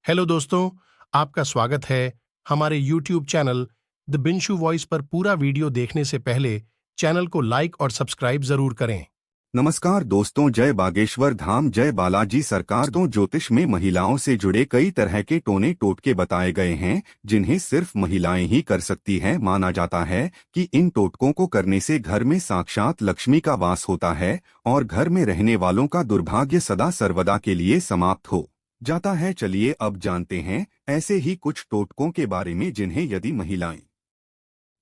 Hello दोस्तों, आपका स्वागत है हमारे YouTube चैनल द बिंशु वॉइस पर। पूरा वीडियो देखने से पहले चैनल को लाइक और सब्सक्राइब जरूर करें। नमस्कार दोस्तों, जय बागेश्वर धाम जय बालाजी सरकार। तो ज्योतिष में महिलाओं से जुड़े कई तरह के टोने टोटके बताए गए हैं जिन्हें सिर्फ महिलाएं ही कर सकती हैं। माना जाता है कि इन टोटकों को करने से घर में साक्षात लक्ष्मी का वास होता है और घर में रहने वालों का दुर्भाग्य सदा सर्वदा के लिए समाप्त हो जाता है। चलिए अब जानते हैं ऐसे ही कुछ टोटकों के बारे में जिन्हें यदि महिलाएं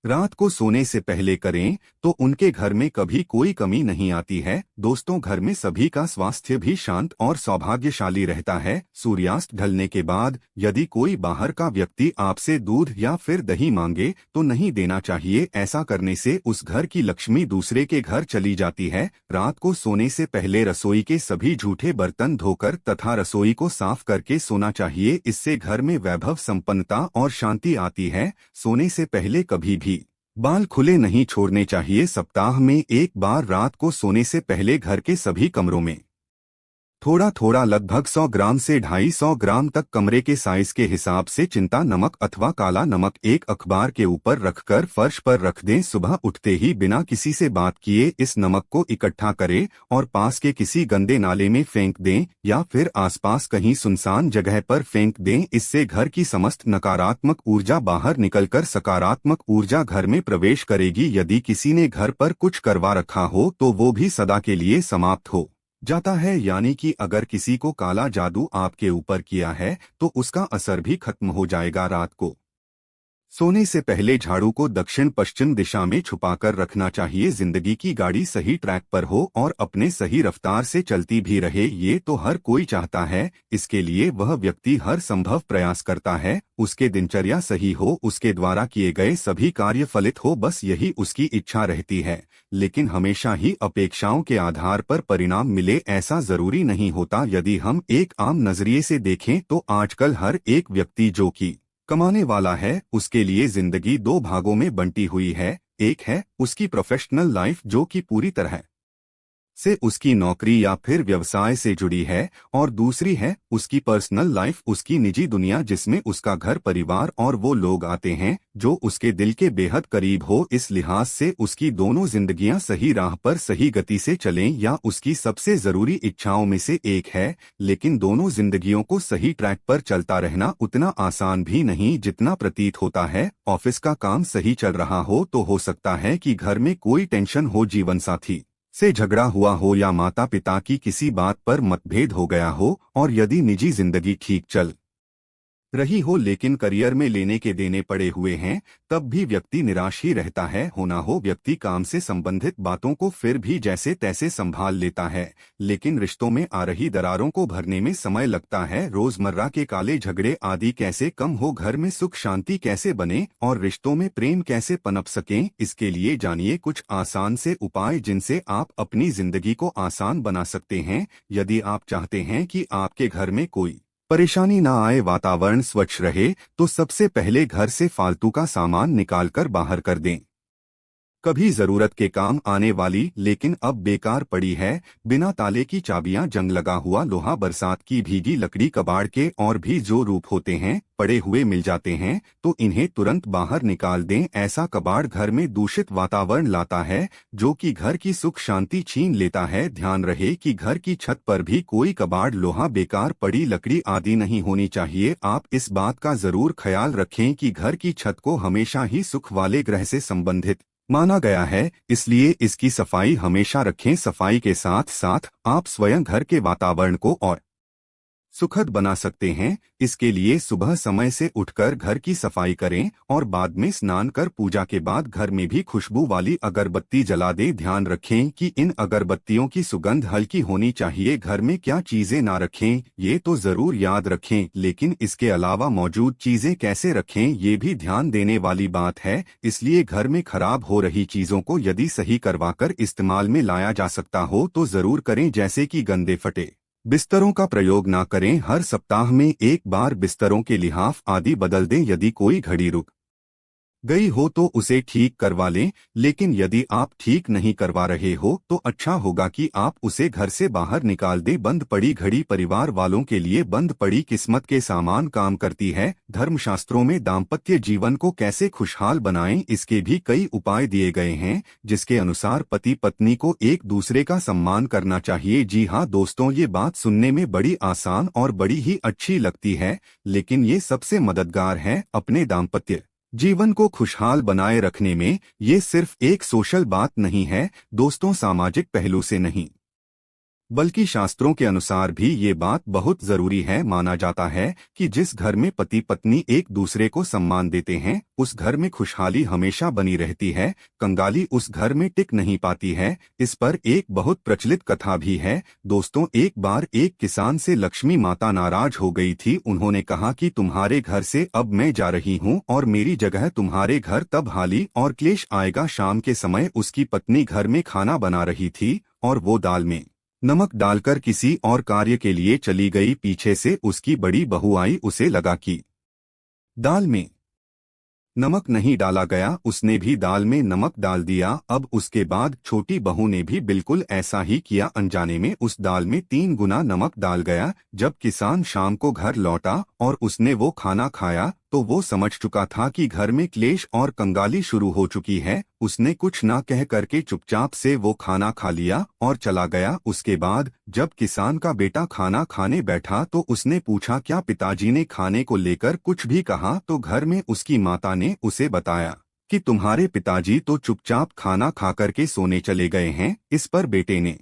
रात को सोने से पहले करें तो उनके घर में कभी कोई कमी नहीं आती है। दोस्तों, घर में सभी का स्वास्थ्य भी शांत और सौभाग्यशाली रहता है। सूर्यास्त ढलने के बाद यदि कोई बाहर का व्यक्ति आपसे दूध या फिर दही मांगे तो नहीं देना चाहिए। ऐसा करने से उस घर की लक्ष्मी दूसरे के घर चली जाती है। रात को सोने से पहले रसोई के सभी झूठे बर्तन धोकर तथा रसोई को साफ करके सोना चाहिए। इससे घर में वैभव, संपन्नता और शांति आती है। सोने से पहले कभी भी बाल खुले नहीं छोड़ने चाहिए। सप्ताह में एक बार रात को सोने से पहले घर के सभी कमरों में थोड़ा थोड़ा लगभग 100 ग्राम से 250 ग्राम तक कमरे के साइज के हिसाब से चिंता नमक अथवा काला नमक एक अखबार के ऊपर रखकर फर्श पर रख दें। सुबह उठते ही बिना किसी से बात किए इस नमक को इकट्ठा करें और पास के किसी गंदे नाले में फेंक दें या फिर आसपास कहीं सुनसान जगह पर फेंक दें। इससे घर की समस्त नकारात्मक ऊर्जा बाहर निकलकर सकारात्मक ऊर्जा घर में प्रवेश करेगी। यदि किसी ने घर पर कुछ करवा रखा हो तो वो भी सदा के लिए समाप्त हो जाता है। यानी कि अगर किसी को काला जादू आपके ऊपर किया है तो उसका असर भी खत्म हो जाएगा। रात को सोने से पहले झाड़ू को दक्षिण पश्चिम दिशा में छुपाकर रखना चाहिए। जिंदगी की गाड़ी सही ट्रैक पर हो और अपने सही रफ्तार से चलती भी रहे, ये तो हर कोई चाहता है। इसके लिए वह व्यक्ति हर संभव प्रयास करता है। उसके दिनचर्या सही हो, उसके द्वारा किए गए सभी कार्य फलित हो, बस यही उसकी इच्छा रहती है। लेकिन हमेशा ही अपेक्षाओं के आधार पर परिणाम मिले ऐसा जरूरी नहीं होता। यदि हम एक आम नजरिए से देखें तो आजकल हर एक व्यक्ति जो कि कमाने वाला है उसके लिए जिंदगी दो भागों में बंटी हुई है। एक है उसकी प्रोफेशनल लाइफ जो कि पूरी तरह से उसकी नौकरी या फिर व्यवसाय से जुड़ी है और दूसरी है उसकी पर्सनल लाइफ, उसकी निजी दुनिया जिसमें उसका घर परिवार और वो लोग आते हैं जो उसके दिल के बेहद करीब हो। इस लिहाज से उसकी दोनों जिंदगियां सही राह पर सही गति से चलें या उसकी सबसे जरूरी इच्छाओं में से एक है। लेकिन दोनों जिंदगियों को सही ट्रैक पर चलता रहना उतना आसान भी नहीं जितना प्रतीत होता है। ऑफिस का काम सही चल रहा हो तो हो सकता है कि घर में कोई टेंशन हो, जीवन साथी से झगड़ा हुआ हो या माता पिता की किसी बात पर मतभेद हो गया हो। और यदि निजी जिंदगी ठीक चल रही हो लेकिन करियर में लेने के देने पड़े हुए हैं तब भी व्यक्ति निराश ही रहता है। होना हो व्यक्ति काम से संबंधित बातों को फिर भी जैसे तैसे संभाल लेता है, लेकिन रिश्तों में आ रही दरारों को भरने में समय लगता है। रोजमर्रा के काले झगड़े आदि कैसे कम हो, घर में सुख शांति कैसे बने और रिश्तों में प्रेम कैसे पनप सकें, इसके लिए जानिए कुछ आसान से उपाय जिनसे आप अपनी जिंदगी को आसान बना सकते हैं। यदि आप चाहते हैं कि आपके घर में कोई परेशानी ना आए, वातावरण स्वच्छ रहे, तो सबसे पहले घर से फालतू का सामान निकालकर बाहर कर दें। कभी जरूरत के काम आने वाली लेकिन अब बेकार पड़ी है, बिना ताले की चाबियां, जंग लगा हुआ लोहा, बरसात की भीगी लकड़ी, कबाड़ के और भी जो रूप होते हैं पड़े हुए मिल जाते हैं तो इन्हें तुरंत बाहर निकाल दें। ऐसा कबाड़ घर में दूषित वातावरण लाता है जो कि घर की सुख शांति छीन लेता है। ध्यान रहे कि घर की छत पर भी कोई कबाड़, लोहा, बेकार पड़ी लकड़ी आदि नहीं होनी चाहिए। आप इस बात का जरूर ख्याल रखें कि घर की छत को हमेशा ही सुख वाले ग्रह से संबंधित माना गया है, इसलिए इसकी सफाई हमेशा रखें। सफाई के साथ साथ आप स्वयं घर के वातावरण को और सुखद बना सकते हैं। इसके लिए सुबह समय से उठकर घर की सफाई करें और बाद में स्नान कर पूजा के बाद घर में भी खुशबू वाली अगरबत्ती जला दें। ध्यान रखें कि इन अगरबत्तियों की सुगंध हल्की होनी चाहिए। घर में क्या चीजें ना रखें ये तो जरूर याद रखें, लेकिन इसके अलावा मौजूद चीजें कैसे रखें ये भी ध्यान देने वाली बात है। इसलिए घर में खराब हो रही चीजों को यदि सही करवाकर इस्तेमाल में लाया जा सकता हो तो जरूर करें, जैसे कि गंदे फटे बिस्तरों का प्रयोग ना करें। हर सप्ताह में एक बार बिस्तरों के लिहाफ आदि बदल दें। यदि कोई घड़ी रुक गई हो तो उसे ठीक करवा लें, लेकिन यदि आप ठीक नहीं करवा रहे हो तो अच्छा होगा कि आप उसे घर से बाहर निकाल दें। बंद पड़ी घड़ी परिवार वालों के लिए बंद पड़ी किस्मत के सामान काम करती है। धर्मशास्त्रों में दाम्पत्य जीवन को कैसे खुशहाल बनाएं, इसके भी कई उपाय दिए गए हैं, जिसके अनुसार पति पत्नी को एक दूसरे का सम्मान करना चाहिए। जी हाँ दोस्तों, ये बात सुनने में बड़ी आसान और बड़ी ही अच्छी लगती है, लेकिन ये सबसे मददगार है अपने दाम्पत्य जीवन को खुशहाल बनाए रखने में। ये सिर्फ एक सोशल बात नहीं है दोस्तों, सामाजिक पहलू से नहीं बल्कि शास्त्रों के अनुसार भी ये बात बहुत जरूरी है। माना जाता है कि जिस घर में पति पत्नी एक दूसरे को सम्मान देते हैं, उस घर में खुशहाली हमेशा बनी रहती है। कंगाली उस घर में टिक नहीं पाती है। इस पर एक बहुत प्रचलित कथा भी है दोस्तों। एक बार एक किसान से लक्ष्मी माता नाराज हो गई थी। उन्होंने कहा कि तुम्हारे घर से अब मैं जा रही हूँ और मेरी जगह तुम्हारे घर तब हाली और क्लेश आएगा। शाम के समय उसकी पत्नी घर में खाना बना रही थी और वो दाल में नमक डालकर किसी और कार्य के लिए चली गई। पीछे से उसकी बड़ी बहू आई, उसे लगा कि दाल में नमक नहीं डाला गया, उसने भी दाल में नमक डाल दिया। अब उसके बाद छोटी बहू ने भी बिल्कुल ऐसा ही किया। अनजाने में उस दाल में 3 गुना नमक डाल गया। जब किसान शाम को घर लौटा और उसने वो खाना खाया तो वो समझ चुका था कि घर में क्लेश और कंगाली शुरू हो चुकी है। उसने कुछ ना कह करके चुपचाप से वो खाना खा लिया और चला गया। उसके बाद जब किसान का बेटा खाना खाने बैठा तो उसने पूछा क्या पिताजी ने खाने को लेकर कुछ भी कहा, तो घर में उसकी माता ने उसे बताया कि तुम्हारे पिताजी तो चुपचाप खाना खाकर के सोने चले गए हैं। इस पर बेटे ने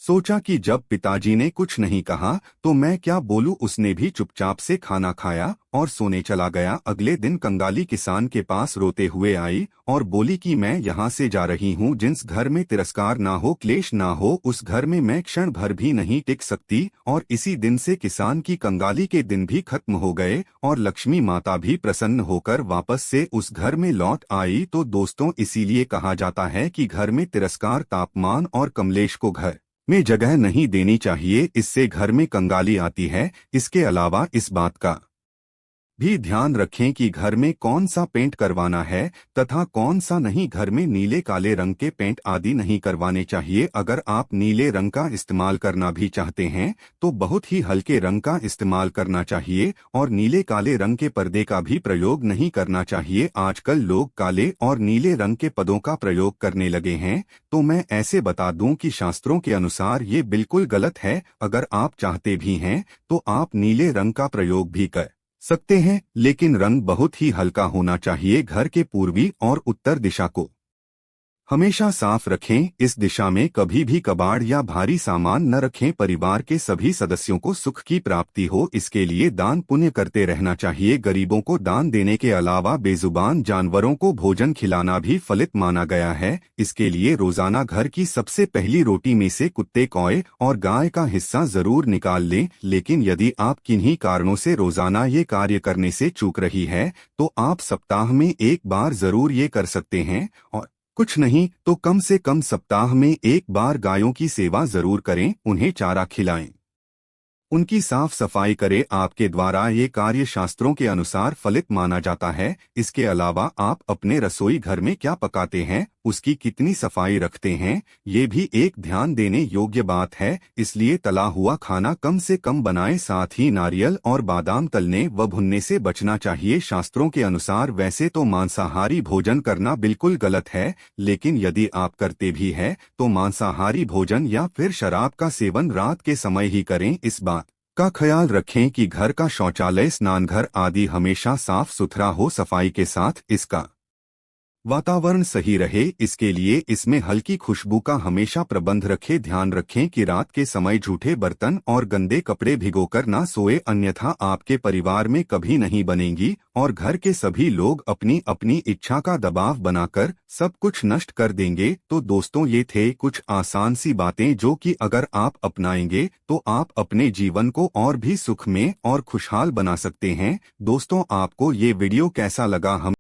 सोचा कि जब पिताजी ने कुछ नहीं कहा तो मैं क्या बोलूं। उसने भी चुपचाप से खाना खाया और सोने चला गया। अगले दिन कंगाली किसान के पास रोते हुए आई और बोली कि मैं यहाँ से जा रही हूँ। जिस घर में तिरस्कार ना हो, क्लेश ना हो, उस घर में मैं क्षण भर भी नहीं टिक सकती। और इसी दिन से किसान की कंगाली के दिन भी खत्म हो गए और लक्ष्मी माता भी प्रसन्न होकर वापस से उस घर में लौट आई। तो दोस्तों, इसीलिए कहा जाता है कि घर में तिरस्कार, तापमान और कमलेश को घर में जगह नहीं देनी चाहिए, इससे घर में कंगाली आती है। इसके अलावा इस बात का भी ध्यान रखें कि घर में कौन सा पेंट करवाना है तथा कौन सा नहीं। घर में नीले काले रंग के पेंट आदि नहीं करवाने चाहिए। अगर आप नीले रंग का इस्तेमाल करना भी चाहते हैं तो बहुत ही हल्के रंग का इस्तेमाल करना चाहिए और नीले काले रंग के पर्दे का भी प्रयोग नहीं करना चाहिए। आजकल लोग काले और नीले रंग के पदों का प्रयोग करने लगे हैं, तो मैं ऐसे बता दूं कि शास्त्रों के अनुसार ये बिल्कुल गलत है। अगर आप चाहते भी हैं तो आप नीले रंग का प्रयोग भी कर सकते हैं, लेकिन रंग बहुत ही हल्का होना चाहिए। घर के पूर्वी और उत्तर दिशा को हमेशा साफ रखें। इस दिशा में कभी भी कबाड़ या भारी सामान न रखें। परिवार के सभी सदस्यों को सुख की प्राप्ति हो, इसके लिए दान पुण्य करते रहना चाहिए। गरीबों को दान देने के अलावा बेजुबान जानवरों को भोजन खिलाना भी फलित माना गया है। इसके लिए रोजाना घर की सबसे पहली रोटी में से कुत्ते, कौए और गाय का हिस्सा जरूर निकाल लें। लेकिन यदि आप किन्हीं कारणों से रोजाना ये कार्य करने से चूक रही है तो आप सप्ताह में एक बार जरूर ये कर सकते हैं, और कुछ नहीं तो कम से कम सप्ताह में एक बार गायों की सेवा जरूर करें, उन्हें चारा खिलाएं, उनकी साफ सफाई करें। आपके द्वारा ये कार्य शास्त्रों के अनुसार फलित माना जाता है। इसके अलावा आप अपने रसोई घर में क्या पकाते हैं, उसकी कितनी सफाई रखते हैं, ये भी एक ध्यान देने योग्य बात है। इसलिए तला हुआ खाना कम से कम बनाएं। साथ ही नारियल और बादाम तलने व भुनने से बचना चाहिए। शास्त्रों के अनुसार वैसे तो मांसाहारी भोजन करना बिल्कुल गलत है, लेकिन यदि आप करते भी हैं तो मांसाहारी भोजन या फिर शराब का सेवन रात के समय ही करें। इस बात का ख्याल रखें कि घर का शौचालय, स्नानघर आदि हमेशा साफ सुथरा हो। सफाई के साथ इसका वातावरण सही रहे, इसके लिए इसमें हल्की खुशबू का हमेशा प्रबंध रखें। ध्यान रखें कि रात के समय झूठे बर्तन और गंदे कपड़े भिगोकर ना सोए, अन्यथा आपके परिवार में कभी नहीं बनेंगी और घर के सभी लोग अपनी अपनी इच्छा का दबाव बनाकर सब कुछ नष्ट कर देंगे। तो दोस्तों, ये थे कुछ आसान सी बातें जो कि अगर आप अपनाएंगे तो आप अपने जीवन को और भी सुख में और खुशहाल बना सकते हैं। दोस्तों, आपको ये वीडियो कैसा लगा हम